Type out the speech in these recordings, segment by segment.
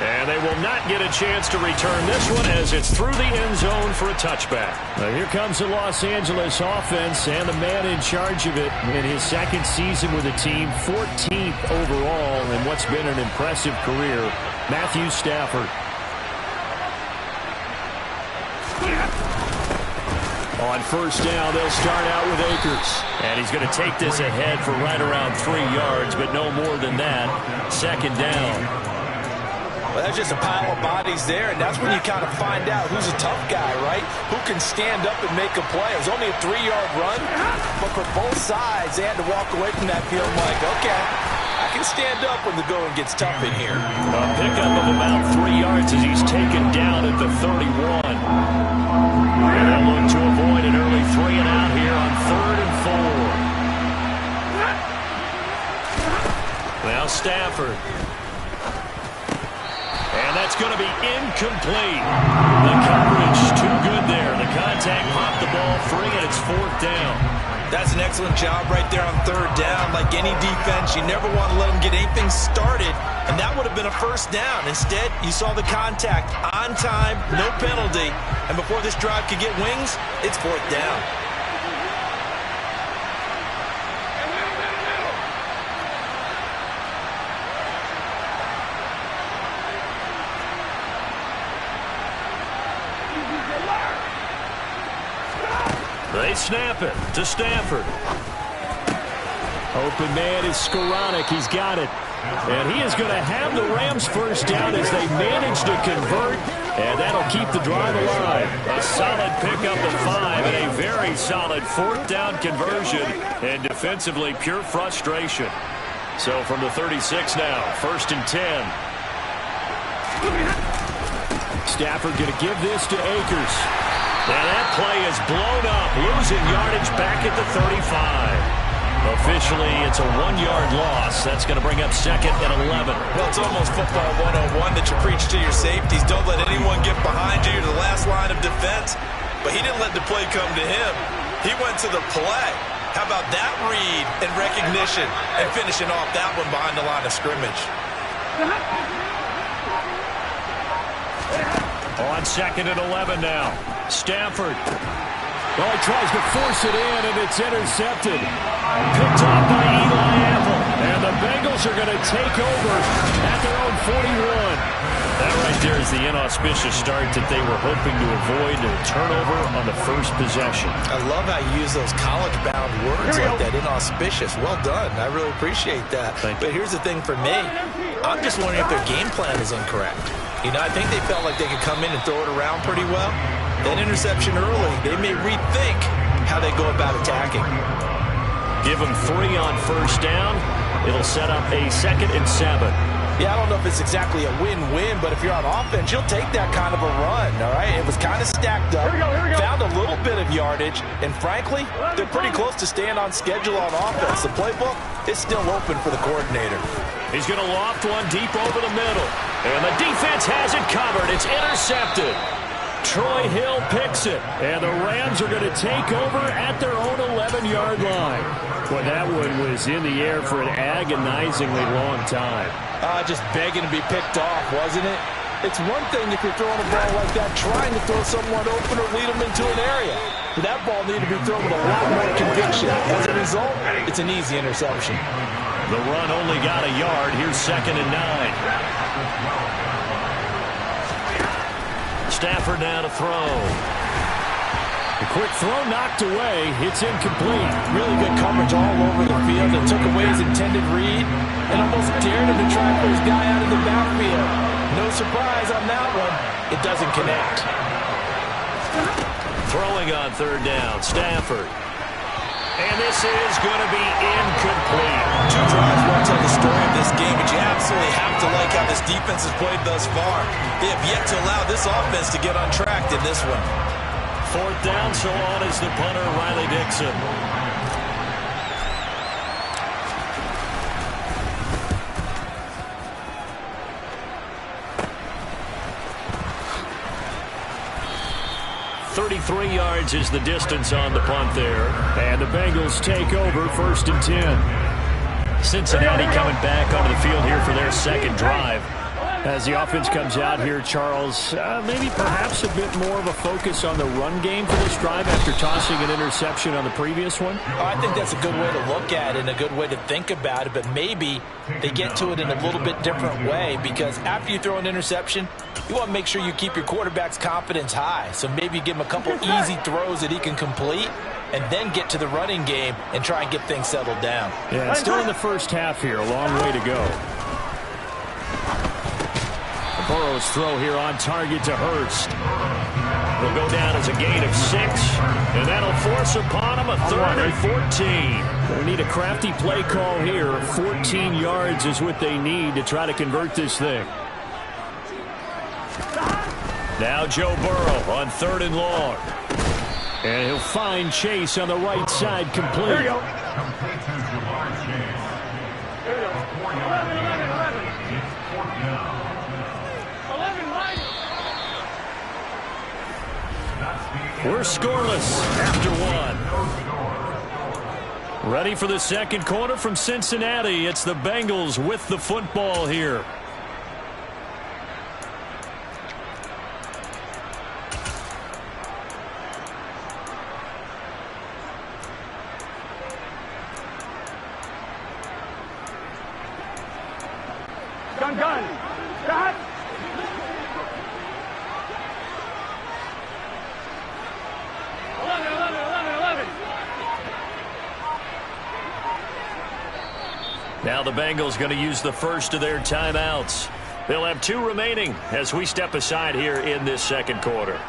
And they will not get a chance to return this one as it's through the end zone for a touchback. Now here comes the Los Angeles offense and the man in charge of it in his second season with the team, 14th overall in what's been an impressive career, Matthew Stafford. On first down, they'll start out with Akers. And he's going to take this ahead for right around 3 yards, but no more than that. Second down. Well, that's just a pile of bodies there, and that's when you kind of find out who's a tough guy, right? Who can stand up and make a play. It was only a 3-yard run, but for both sides, they had to walk away from that field like, okay, I can stand up when the going gets tough in here. A pickup of about 3 yards as he's taken down at the 31. And they'll look to avoid an early 3-and-out here on 3rd and 4. Now Stafford. And that's going to be incomplete. The coverage too good there. The contact popped the ball free, and it's 4th down. That's an excellent job right there on 3rd down. Like any defense, you never want to let them get anything started, and that would have been a 1st down. Instead, you saw the contact on time, no penalty, and before this drive could get wings, it's 4th down. They snap it to Stafford. Open man is Skoranek. He's got it. And he is going to have the Rams first down as they manage to convert. And that'll keep the drive alive. A solid pickup of 5 and a very solid 4th down conversion. And defensively, pure frustration. So from the 36 now, 1st and 10. Stafford going to give this to Akers. And that play is blown up, losing yardage back at the 35. Officially, it's a 1-yard loss. That's going to bring up 2nd and 11. Well, it's almost football 101 that you preach to your safeties. Don't let anyone get behind you. You're the last line of defense. But he didn't let the play come to him. He went to the play. How about that read and recognition and finishing off that one behind the line of scrimmage? On 2nd and 11 now. Stafford. Well, he tries to force it in, and it's intercepted. Picked off by Eli Apple. And the Bengals are going to take over at their own 41. That right there is the inauspicious start that they were hoping to avoid, a turnover on the first possession. I love how you use those college-bound words like that, inauspicious. Well done. I really appreciate that. But here's the thing for me. I'm just wondering if their game plan is incorrect. You know, I think they felt like they could come in and throw it around pretty well. That interception early, they may rethink how they go about attacking. Give them 3 on first down. It'll set up a 2nd and 7. Yeah, I don't know if it's exactly a win-win, but if you're on offense, you'll take that kind of a run, all right? It was kind of stacked up, found a little bit of yardage, and frankly, they're pretty close to staying on schedule on offense. The playbook is still open for the coordinator. He's going to loft one deep over the middle, and the defense has it covered. It's intercepted. Troy Hill picks it, and the Rams are going to take over at their own 11-yard line. Well, that one was in the air for an agonizingly long time. Just begging to be picked off, wasn't it? It's one thing if you're throwing a ball like that, trying to throw someone open or lead them into an area. But that ball needed to be thrown with a lot more conviction. As a result, it's an easy interception. The run only got a yard. Here's 2nd and 9. Stafford now to throw. The quick throw knocked away. It's incomplete. Really good coverage all over the field. It took away his intended read and almost dared him to try and put his guy out of the backfield. No surprise on that one. It doesn't connect. Throwing on 3rd down. Stafford. And this is going to be incomplete. 2 drives won't tell the story of this game, but you absolutely have to like how this defense has played thus far. They have yet to allow this offense to get on track in this one. 4th down, so on is the punter, Riley Dixon. .33 yards is the distance on the punt there. And the Bengals take over 1st and 10. Cincinnati coming back onto the field here for their 2nd drive. As the offense comes out here, Charles, maybe perhaps a bit more of a focus on the run game for this drive after tossing an interception on the previous one? I think that's a good way to look at it and a good way to think about it, but maybe they get to it in a little bit different way, because after you throw an interception, you want to make sure you keep your quarterback's confidence high. So maybe give him a couple easy throws that he can complete and then get to the running game and try and get things settled down. Yeah, still in the first half here, a long way to go. Burrow's throw here on target to Hurst. Will go down as a gain of 6, and that'll force upon him a 3rd and 14. They need a crafty play call here. 14 yards is what they need to try to convert this thing. Now Joe Burrow on 3rd and long. And he'll find Chase on the right side, complete. Here you go. We're scoreless after 1. Ready for the second quarter from Cincinnati. It's the Bengals with the football here. Gun. Stop. Now the Bengals going to use the first of their timeouts. They'll have 2 remaining as we step aside here in this second quarter.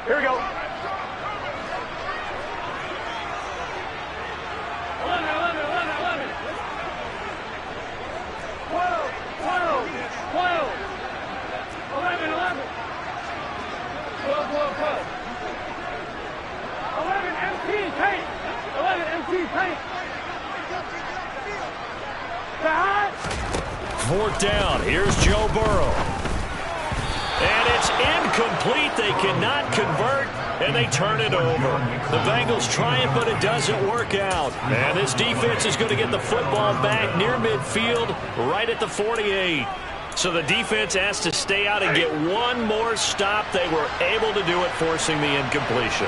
Here we go. 4th down. Here's Joe Burrow. And it's incomplete. They cannot convert, and they turn it over. The Bengals try it, but it doesn't work out. And this defense is going to get the football back near midfield, right at the 48. So the defense has to stay out and get one more stop. They were able to do it, forcing the incompletion.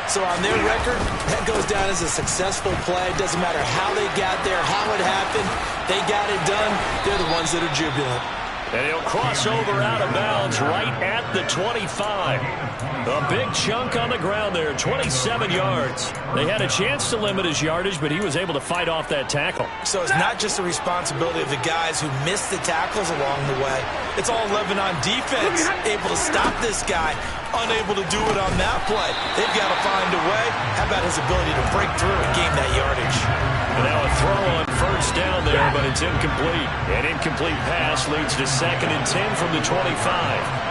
So on their record, that goes down as a successful play. Doesn't matter how they got there, how it happened. They got it done. They're the ones that are jubilant. And he'll cross over out of bounds right at the 25. A big chunk on the ground there, 27 yards. They had a chance to limit his yardage, but he was able to fight off that tackle. So it's not just the responsibility of the guys who missed the tackles along the way. It's all 11 on defense, able to stop this guy, unable to do it on that play. They've got to find a way. How about his ability to break through and gain that yardage? And now a throw on first down there, but it's incomplete. An incomplete pass leads to 2nd and 10 from the 25.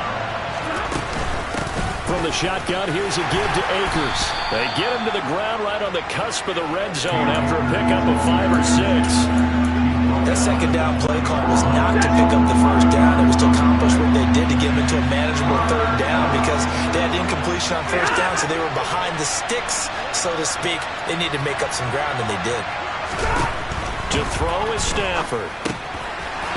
From the shotgun, here's a give to Akers. They get him to the ground right on the cusp of the red zone after a pickup of 5 or 6. That second down play call was not to pick up the first down. It was to accomplish what they did to get them into a manageable 3rd down, because they had incompletion on first down, so they were behind the sticks, so to speak. They needed to make up some ground, and they did. To throw is Stafford.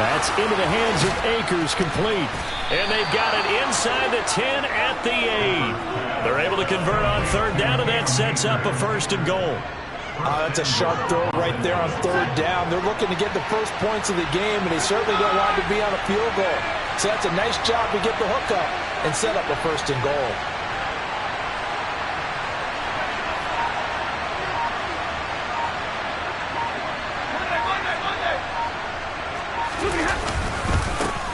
That's into the hands of Akers, complete. And they've got it inside the 10 at the 8. They're able to convert on 3rd down, and that sets up a 1st and goal. That's a sharp throw right there on 3rd down. They're looking to get the first points of the game, and they certainly don't want to be on a field goal. So that's a nice job to get the hook up and set up a 1st and goal.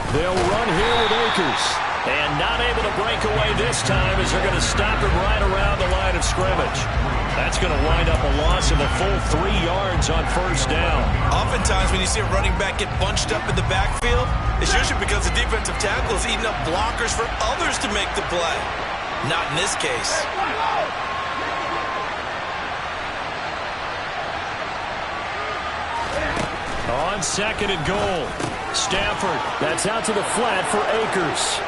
They'll run here with Akers. And not able to break away this time, as they're going to stop him right around the line of scrimmage. That's going to wind up a loss of a full 3 yards on 1st down. Oftentimes when you see a running back get bunched up in the backfield, it's usually because the defensive tackle is eating up blockers for others to make the play. Not in this case. On 2nd and goal, Stafford. That's out to the flat for Akers.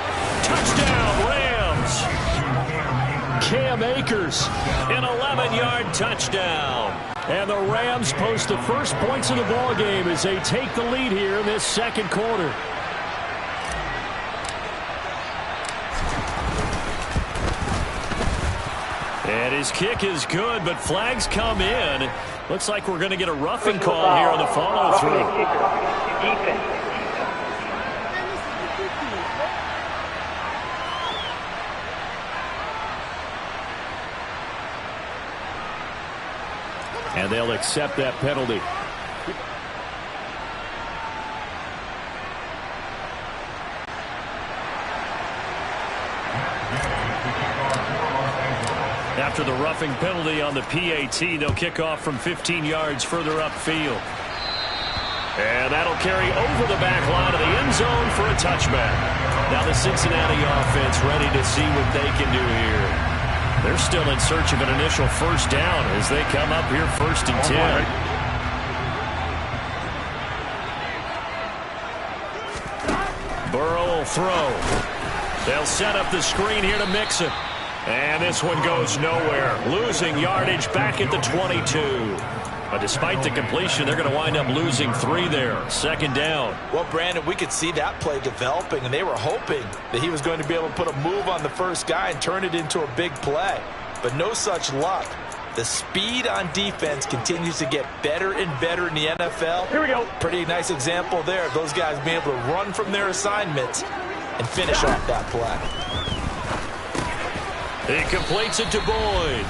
Touchdown, Rams. Cam Akers. An 11-yard touchdown. And the Rams post the first points of the ball game as they take the lead here in this second quarter. And his kick is good, but flags come in. Looks like we're going to get a roughing call here on the follow-through. And they'll accept that penalty. After the roughing penalty on the PAT, they'll kick off from 15 yards further upfield. And that'll carry over the back line of the end zone for a touchback. Now the Cincinnati offense ready to see what they can do here. They're still in search of an initial first down as they come up here 1st and 10. Burrow will throw. They'll set up the screen here to Mixon. And this one goes nowhere. Losing yardage back at the 22. But despite the completion, they're going to wind up losing 3 there. 2nd down. Well, Brandon, we could see that play developing, and they were hoping that he was going to be able to put a move on the first guy and turn it into a big play. But no such luck. The speed on defense continues to get better and better in the NFL. Here we go. Pretty nice example there of those guys being able to run from their assignments and finish off that play. He completes it to Boyd.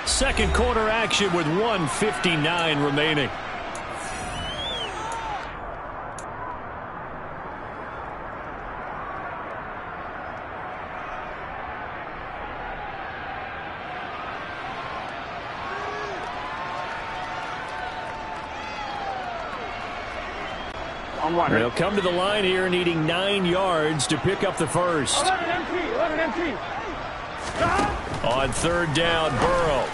Second quarter action with 1:59 remaining. They'll come to the line here needing 9 yards to pick up the first. 11 empty. On 3rd down, Burrow.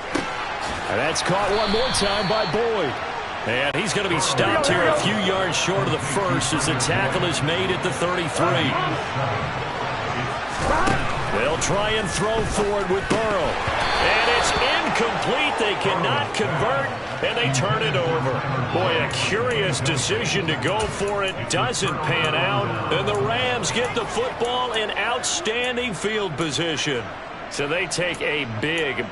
And that's caught one more time by Boyd. And he's going to be stopped here a few yards short of the first as the tackle is made at the 33. They'll try and throw forward with Burrow. And it's incomplete. They cannot convert, and they turn it over. Boy, a curious decision to go for it. Doesn't pan out. And the Rams get the football in outstanding field position. So they take a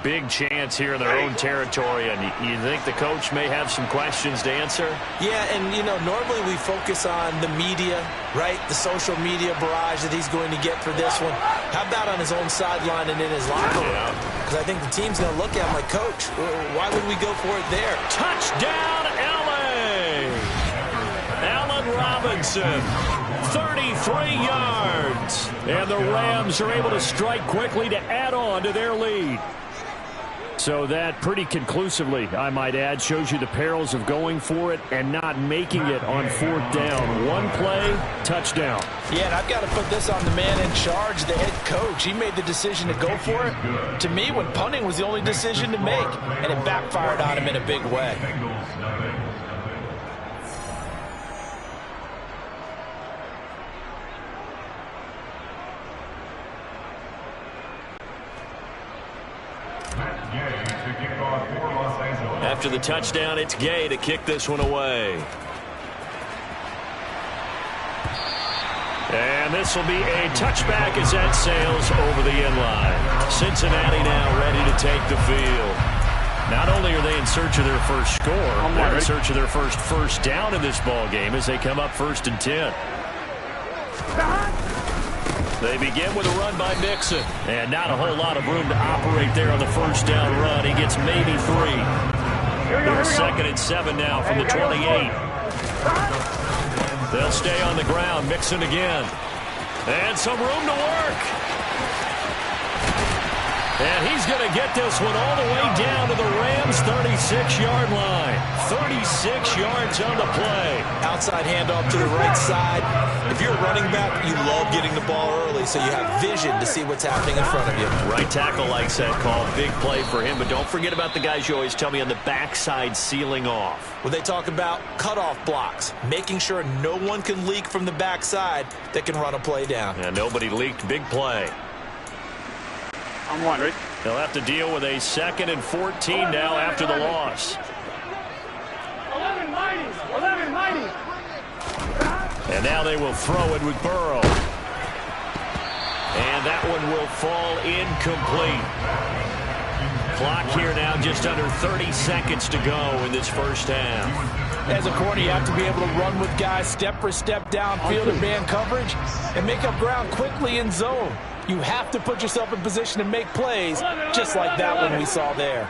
big chance here in their own territory. And you think the coach may have some questions to answer? Yeah, and, you know, normally we focus on the media, right? The social media barrage that he's going to get for this one. How about on his own sideline and in his locker room? Because I think the team's going to look at him like, Coach, why would we go for it there? Touchdown, L.A. Allen Robinson. 33 yards. And the Rams are able to strike quickly to add on to their lead. So that pretty conclusively, I might add, shows you the perils of going for it and not making it on 4th down. One play, touchdown. Yeah, and I've got to put this on the man in charge, the head coach. He made the decision to go for it. To me, when punting was the only decision to make, and it backfired on him in a big way. After the touchdown, it's Gay to kick this one away. And this will be a touchback as that sails over the end line. Cincinnati now ready to take the field. Not only are they in search of their first score, they're in search of their first down in this ball game as they come up 1st and 10. They begin with a run by Mixon. And not a whole lot of room to operate there on the first down run. He gets maybe 3. Here's 2nd and 7 now from the 28. They'll stay on the ground. Mixon again. And some room to work. And he's going to get this one all the way down to the Rams' 36-yard line. 36 yards on the play. Outside handoff to the right side. If you're a running back, you love getting the ball early so you have vision to see what's happening in front of you. Right tackle likes that call. Big play for him. But don't forget about the guys you always tell me on the backside sealing off. When they talk about cutoff blocks, making sure no one can leak from the backside that can run a play down. And nobody leaked. Big play. I'm one, right? They'll have to deal with a 2nd and 14 now after the loss. 11 mighty. And now they will throw it with Burrow. And that one will fall incomplete. Clock here now just under 30 seconds to go in this first half. As a corner, you have to be able to run with guys step for step downfield in man coverage and make up ground quickly in zone. You have to put yourself in position to make plays just like that one we saw there.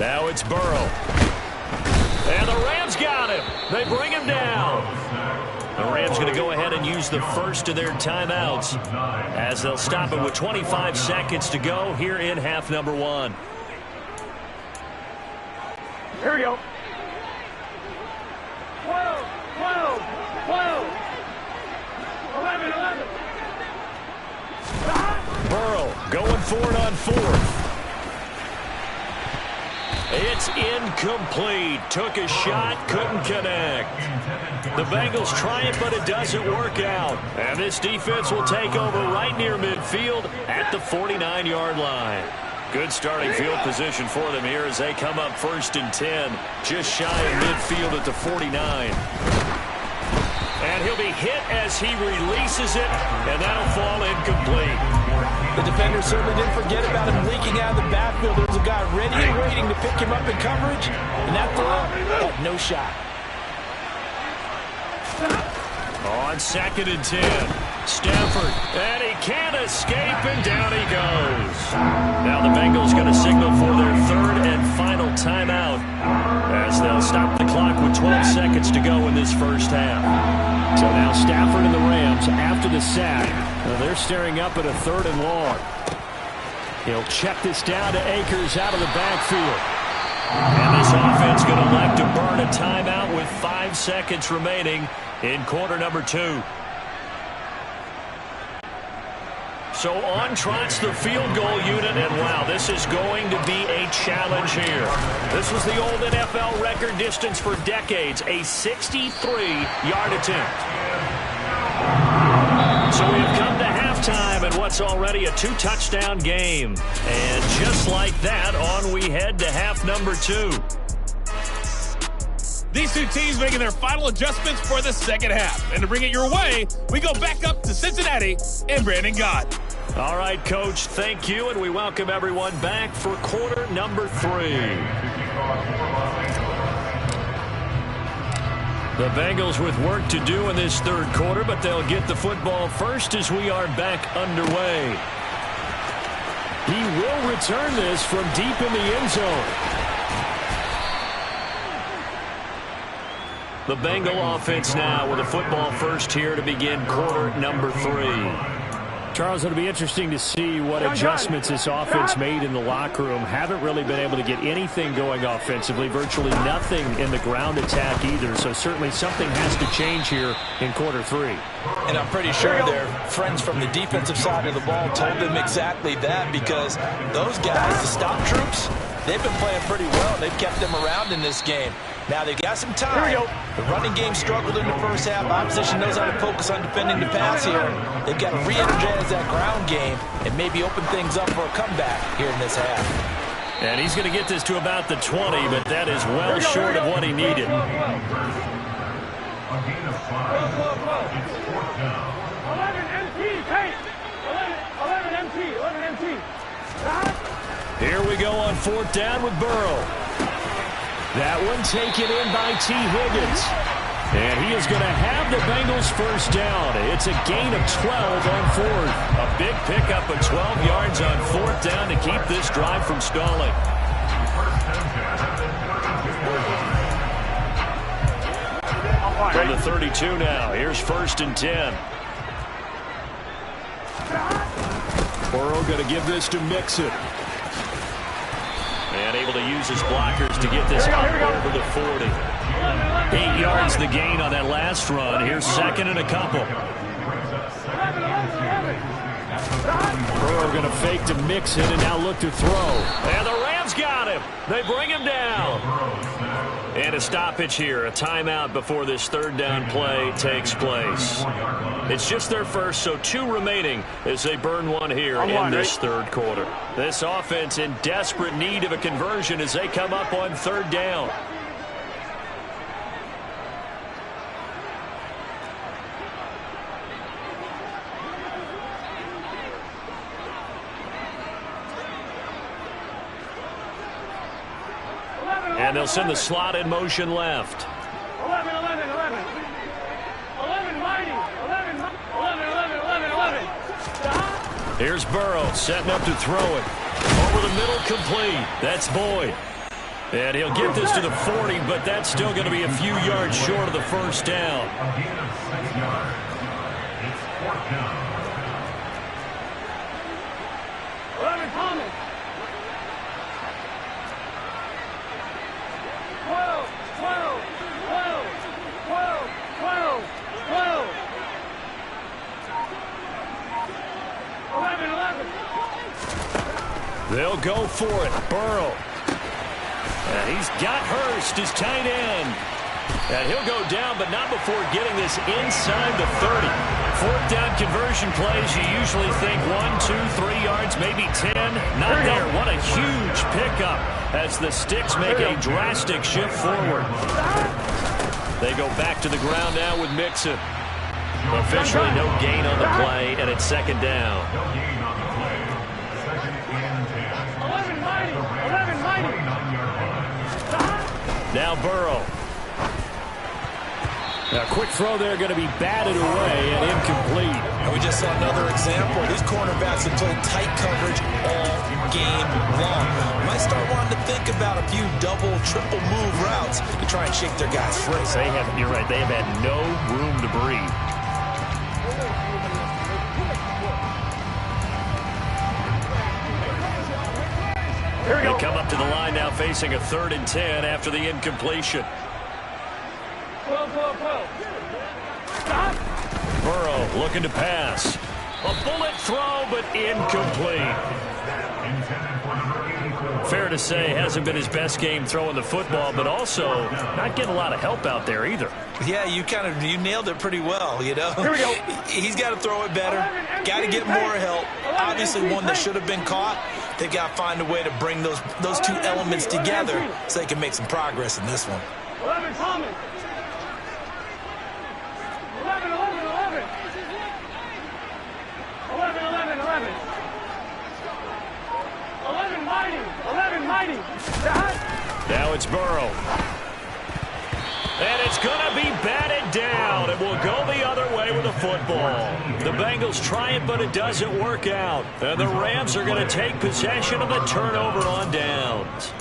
Now it's Burrow. And the Rams got him. They bring him down. The Rams going to go ahead and use the first of their timeouts as they'll stop it with 25 seconds to go here in half number 1. Here we go. 11. Burrow going for it on 4th. It's incomplete. Took a shot, couldn't connect. The Bengals try it, but it doesn't work out. And this defense will take over right near midfield at the 49-yard line. Good starting field position for them here as they come up 1st and 10. Just shy of midfield at the 49. And he'll be hit as he releases it, and that'll fall incomplete. The defender certainly didn't forget about him leaking out of the backfield. There was a guy ready and waiting to pick him up in coverage, and that throw had no shot. On 2nd and 10, Stafford, and he can't escape, and down he goes. Now the Bengals going to signal for their 3rd and final timeout as they'll stop the clock with 12 seconds to go in this first half. So now Stafford and the Rams after the sack. They're staring up at a 3rd and long. He'll check this down to Akers out of the backfield. And this offense going to elect to burn a timeout with 5 seconds remaining in quarter number 2. So on trots the field goal unit, and wow, this is going to be a challenge here. This was the old NFL record distance for decades, a 63-yard attempt. So we have come to halftime in what's already a 2-touchdown game. And just like that, on we head to half number 2. These two teams making their final adjustments for the second half. And to bring it your way, we go back up to Cincinnati and Brandon Gott. All right, Coach, thank you, and we welcome everyone back for quarter number 3. The Bengals with work to do in this 3rd quarter, but they'll get the football first as we are back underway. He will return this from deep in the end zone. The Bengal offense now with a football first here to begin quarter number 3. Charles, it'll be interesting to see what adjustments this offense made in the locker room. Haven't really been able to get anything going offensively, virtually nothing in the ground attack either. So certainly something has to change here in quarter 3. And I'm pretty sure their friends from the defensive side of the ball told them exactly that, because those guys, the stop troops, they've been playing pretty well. They've kept them around in this game. Now they've got some time. The running game struggled in the first half. Opposition knows how to focus on defending the pass here. They've got to re-energize that ground game and maybe open things up for a comeback here in this half. And he's going to get this to about the 20, but that is well short of what he needed. 11 MT. Here we go on 4th down with Burrow. That one taken in by T. Higgins. And he is going to have the Bengals first down. It's a gain of 12 on 4th. A big pickup of 12 yards on 4th down to keep this drive from stalling. From the 32 now. Here's 1st and 10. Burrow going to give this to Mixon. And able to use his blockers to get this up over the 40. 8 yards the gain on that last run. Here's 2nd and a couple. Burrow going to fake to Mixon and now look to throw. And the Rams got him. They bring him down. And a stoppage here, a timeout before this third down play takes place. It's just their first, so 2 remaining as they burn one here in this third quarter. This offense in desperate need of a conversion as they come up on third down. And they'll send the slot in motion left. 11, 11, 11. 11, mighty. 11, 11, 11, 11. Stop. Here's Burrow setting up to throw it. Over the middle, complete. That's Boyd. And he'll get this to the 40, but that's still going to be a few yards short of the first down. They'll go for it. Burrow. And he's got Hurst, his tight end. And he'll go down, but not before getting this inside the 30. Fourth down conversion plays, you usually think 1, 2, 3 yards, maybe 10. Not there. What a huge pickup as the Sticks make a drastic shift forward. They go back to the ground now with Mixon. Officially no gain on the play, and it's second down. 11, mighty. 11, mighty. Now Burrow. A quick throw there going to be batted away and incomplete. And we just saw another example. These cornerbacks have played tight coverage all game long. Might start wanting to think about a few double, triple move routes to try and shake their guys free. You're right. They have had no room to breathe. They come up to the line now facing a 3rd and 10 after the incompletion. Burrow looking to pass. A bullet throw, but incomplete. Fair to say, hasn't been his best game throwing the football, but also not getting a lot of help out there either. Yeah, you nailed it pretty well, you know. Here we go. He's got to throw it better. Got to get more help. Obviously one that should have been caught. They've got to find a way to bring those 2 elements together so they can make some progress in this one. 11, Thomas. 11, 11, 11. 11, 11, 11. 11, mighty. 11, mighty. Now it's Burrow. And it's going to be batted down. It will go the other way with the football. The Bengals try it, but it doesn't work out. And the Rams are going to take possession of the turnover on downs.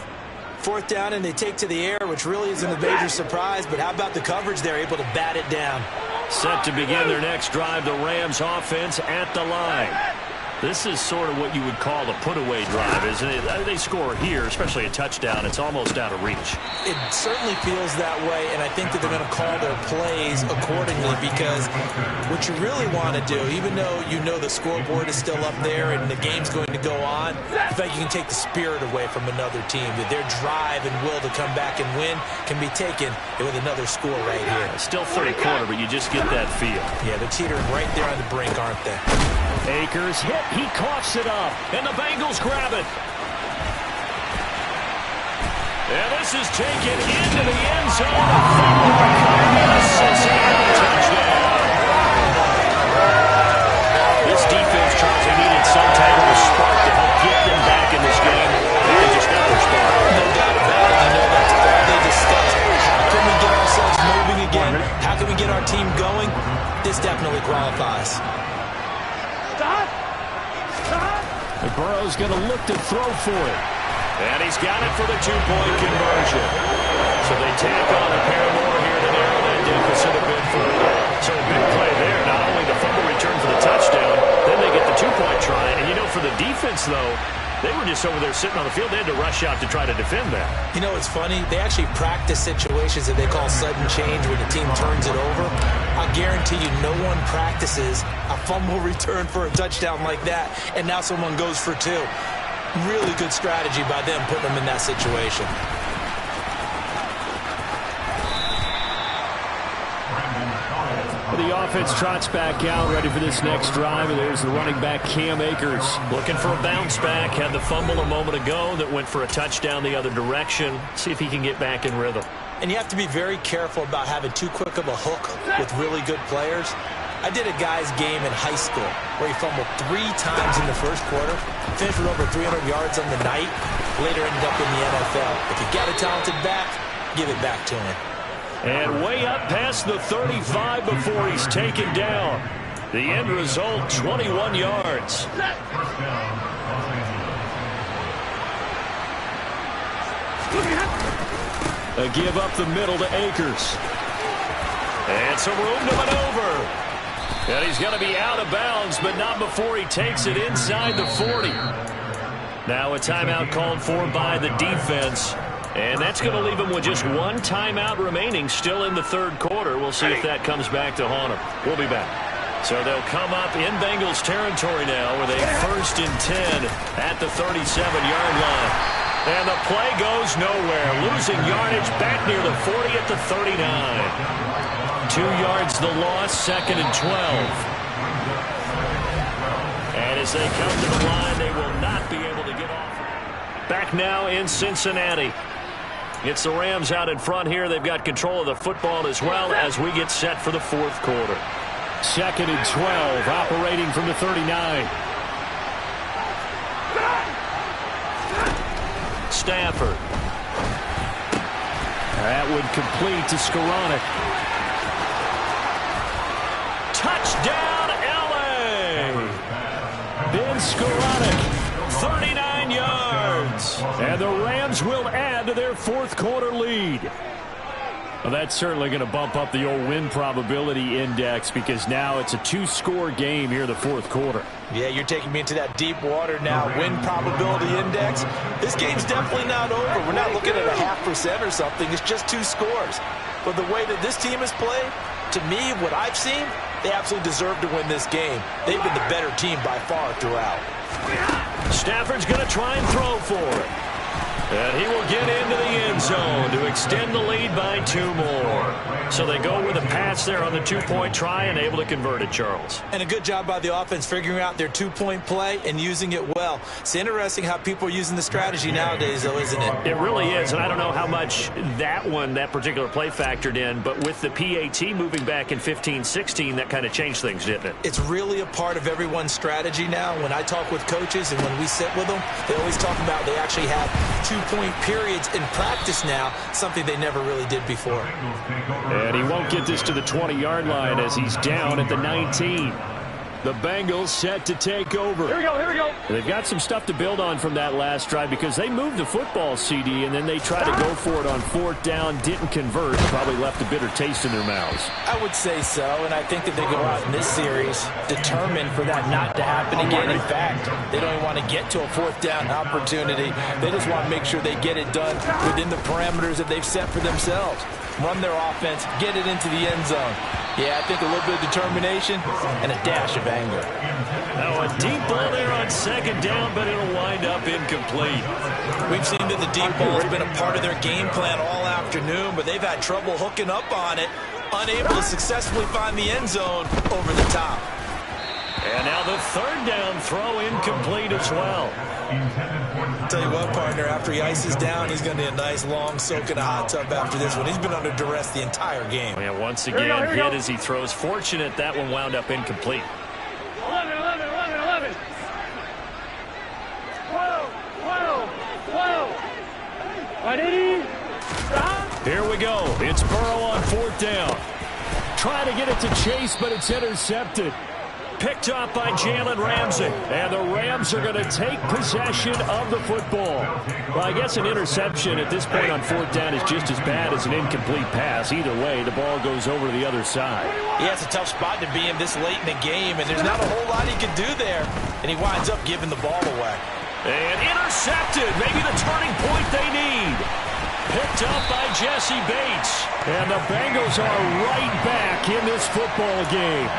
4th down, and they take to the air, which really isn't a major surprise. But how about the coverage there, able to bat it down? Set to begin their next drive, the Rams offense at the line. This is sort of what you would call a put-away drive, isn't it? They score here, especially a touchdown. It's almost out of reach. It certainly feels that way, and I think that they're going to call their plays accordingly because what you really want to do, even though you know the scoreboard is still up there and the game's going to go on, in fact, you can take the spirit away from another team. That their drive and will to come back and win can be taken with another score right here. Still third quarter, but you just get that feel. Yeah, they're teetering right there on the brink, aren't they? Akers hit. He coughs it up, and the Bengals grab it. And this is taken into the end zone. A fumble recovered and a Cincinnati touchdown. This defense, Charles, they needed some type of a spark to help get them back in this game. They just got their spark. No doubt about it. I know that's all they discussed. How can we get ourselves moving again? How can we get our team going? This definitely qualifies. Burrow's going to look to throw for it. And he's got it for the 2-point conversion. So they tack on a pair more here to narrow that deficit a bit further. So a big play there. Not only the fumble return for the touchdown, then they get the 2-point try. And, you know, for the defense, though, they were just over there sitting on the field. They had to rush out to try to defend that. You know, it's funny. They actually practice situations that they call sudden change when the team turns it over. I guarantee you no one practices a fumble return for a touchdown like that, and now someone goes for 2. Really good strategy by them putting them in that situation. The offense trots back out, ready for this next drive, and there's the running back, Cam Akers. Looking for a bounce back. Had the fumble a moment ago that went for a touchdown the other direction. See if he can get back in rhythm. And you have to be very careful about having too quick of a hook with really good players. I did a guy's game in high school where he fumbled 3 times in the first quarter, finished with over 300 yards on the night, later ended up in the NFL. If you got a talented back, give it back to him. And way up past the 35 before he's taken down. The end result, 21 yards. A give up the middle to Akers. And some room to maneuver. And he's going to be out of bounds, but not before he takes it inside the 40. Now a timeout called for by the defense. And that's going to leave him with just 1 timeout remaining still in the third quarter. We'll see if that comes back to haunt him. We'll be back. So they'll come up in Bengals territory now with a 1st and 10 at the 37-yard line. And the play goes nowhere. Losing yardage back near the 40 at the 39. 2 yards the loss, 2nd and 12. And as they come to the line, they will not be able to get off. Back now in Cincinnati. It's the Rams out in front here. They've got control of the football as well as we get set for the 4th quarter. 2nd and 12, operating from the 39. Stafford. That would complete to Skoranek. Touchdown, L.A. Ben Skoranek, 39 yards. And the Rams will add to their 4th quarter lead. Well, that's certainly going to bump up the old win probability index because now it's a 2-score game here in the 4th quarter. Yeah, you're taking me into that deep water now. Win probability index. This game's definitely not over. We're not looking at a 0.5% or something. It's just 2 scores. But the way that this team has played, to me, what I've seen, they absolutely deserve to win this game. They've been the better team by far throughout. Stafford's going to try and throw for it. And he will get into the end zone to extend the lead by 2 more. So they go with a pass there on the 2-point try and able to convert it, Charles. And a good job by the offense figuring out their 2-point play and using it well. It's interesting how people are using the strategy nowadays, though, isn't it? It really is, and I don't know how much that particular play factored in, but with the PAT moving back in 15-16, that kind of changed things, didn't it? It's really a part of everyone's strategy now. When I talk with coaches and when we sit with them, they always talk about they actually have 2-point periods in practice now, something they never really did before. And he won't get this to the 20-yard line as he's down at the 19. The Bengals set to take over. Here we go, here we go. They've got some stuff to build on from that last drive because they moved the football, CD, and then they tried to go for it on 4th down, didn't convert, probably left a bitter taste in their mouths. I would say so, and I think that they go out in this series determined for that not to happen again. In fact, they don't even want to get to a 4th down opportunity. They just want to make sure they get it done within the parameters that they've set for themselves. Run their offense, get it into the end zone. Yeah, I think a little bit of determination and a dash of anger. Now a deep ball there on 2nd down, but it'll wind up incomplete. We've seen that the deep ball has been a part of their game plan all afternoon, but they've had trouble hooking up on it, unable to successfully find the end zone over the top. And now the 3rd down throw incomplete as well. I'll tell you what, partner, after he ices down, he's going to need a nice long soak in a hot tub after this one. He's been under duress the entire game. Yeah, once again, hit as he throws. Fortunate that one wound up incomplete. 11, 11, 11, 11. 12, 12, 12. Right, Eddie. Stop. Here we go. It's Burrow on 4th down. Trying to get it to Chase, but it's intercepted. Picked up by Jalen Ramsey. And the Rams are going to take possession of the football. Well, I guess an interception at this point on 4th down is just as bad as an incomplete pass. Either way, the ball goes over to the other side. Yeah, it's a tough spot to be in this late in the game, and there's not a whole lot he can do there. And he winds up giving the ball away. And intercepted. Maybe the turning point they need. Picked up by Jesse Bates. And the Bengals are right back in this football game.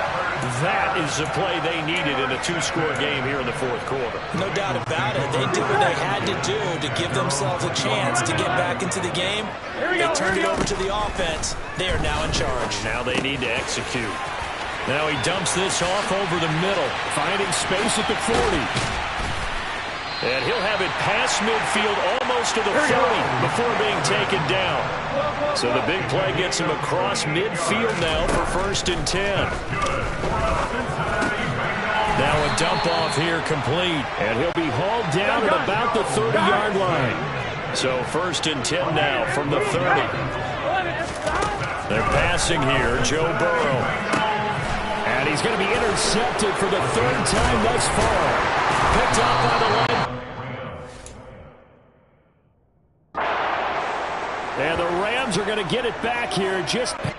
That is the play they needed in a 2-score game here in the 4th quarter. No doubt about it. They did what they had to do to give themselves a chance to get back into the game. They turned it over to the offense. They are now in charge. Now they need to execute. Now he dumps this off over the middle, finding space at the 40. And he'll have it past midfield almost to the 40 before being taken down. So the big play gets him across midfield now for 1st and 10. Now a dump off here complete. And he'll be hauled down at about the 30-yard line. So 1st and 10 now from the 30. They're passing here, Joe Burrow. And he's going to be intercepted for the 3rd time thus far. Picked off by the line. And the Rams are going to get it back here. Just well,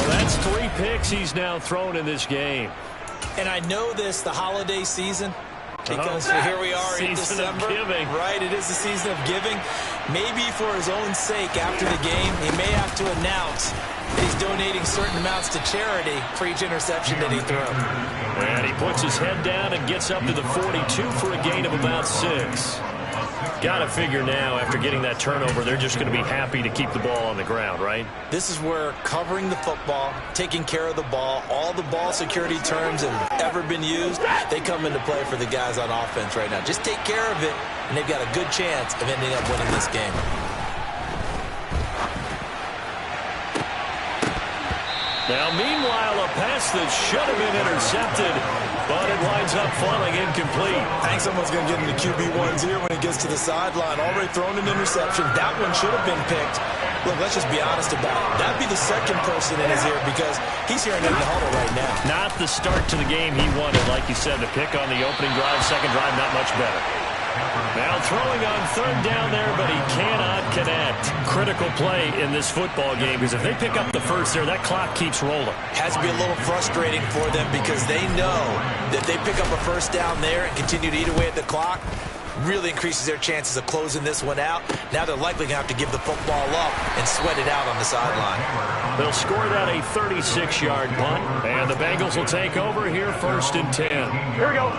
that's 3 picks he's now thrown in this game. And I know this, the holiday season, because here we are in December. Season of giving. Right, it is the season of giving. Maybe for his own sake after the game, he may have to announce that he's donating certain amounts to charity for each interception that he threw. And he puts his head down and gets up to the 42 for a gain of about 6. Got to figure now, after getting that turnover, they're just going to be happy to keep the ball on the ground, right? This is where covering the football, taking care of the ball, all the ball security terms have ever been used, they come into play for the guys on offense right now. Just take care of it, and they've got a good chance of ending up winning this game. Now, meanwhile, a pass that should have been intercepted, but it winds up falling incomplete. I think someone's going to get into QB1's ear when he gets to the sideline. Already thrown an interception. That one should have been picked. Look, let's just be honest about it. That'd be the second person in his ear because he's hearing it in the huddle right now. Not the start to the game he wanted, like you said. The pick on the opening drive, second drive, not much better. Now throwing on 3rd down there, but he cannot connect. Critical play in this football game because if they pick up the first there, that clock keeps rolling. Has to be a little frustrating for them because they know that they pick up a first down there and continue to eat away at the clock. Really increases their chances of closing this one out. Now they're likely going to have to give the football up and sweat it out on the sideline. They'll score that a 36-yard punt, and the Bengals will take over here 1st and 10. Here we go.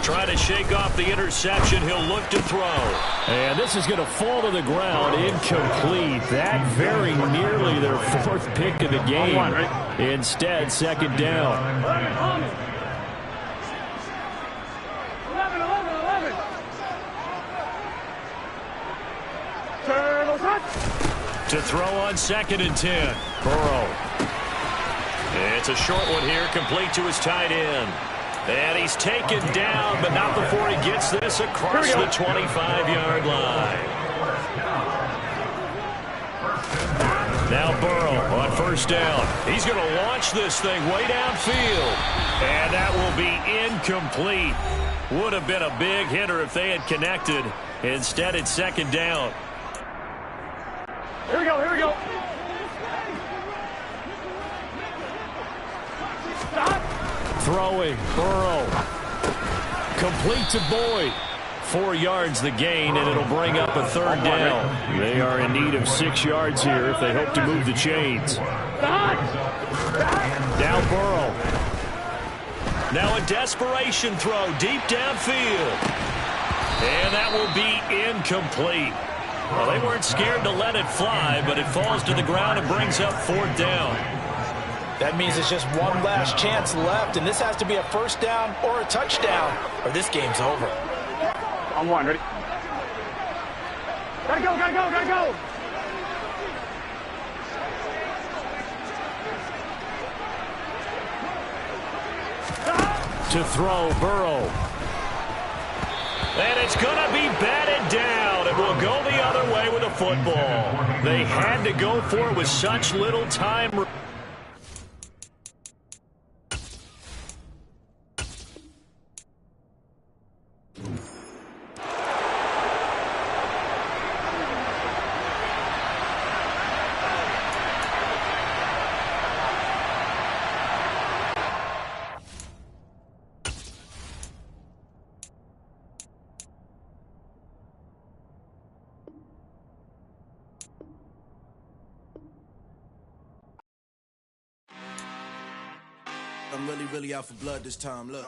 Try to shake off the interception. He'll look to throw. And this is going to fall to the ground. Incomplete. That very nearly their 4th pick of the game. Instead, 2nd down. 11. To throw on 2nd and 10. Burrow. It's a short one here, complete to his tight end. And he's taken down, but not before he gets this across the 25-yard line. Now Burrow on 1st down. He's going to launch this thing way downfield. And that will be incomplete. Would have been a big hitter if they had connected. Instead, it's 2nd down. Here we go. Stop. Throwing, Burrow. Complete to Boyd. 4 yards the gain, and it'll bring up a 3rd down. They are in need of 6 yards here if they hope to move the chains. Now Burrow. Now a desperation throw deep downfield. And that will be incomplete. Well, they weren't scared to let it fly, but it falls to the ground and brings up 4th down. That means it's just one last chance left, and this has to be a 1st down or a touchdown, or this game's over. On 1, ready? Gotta go. To throw, Burrow. And it's going to be batted down. It will go the other way with a football. They had to go for it with such little time. really out for blood this time. Look.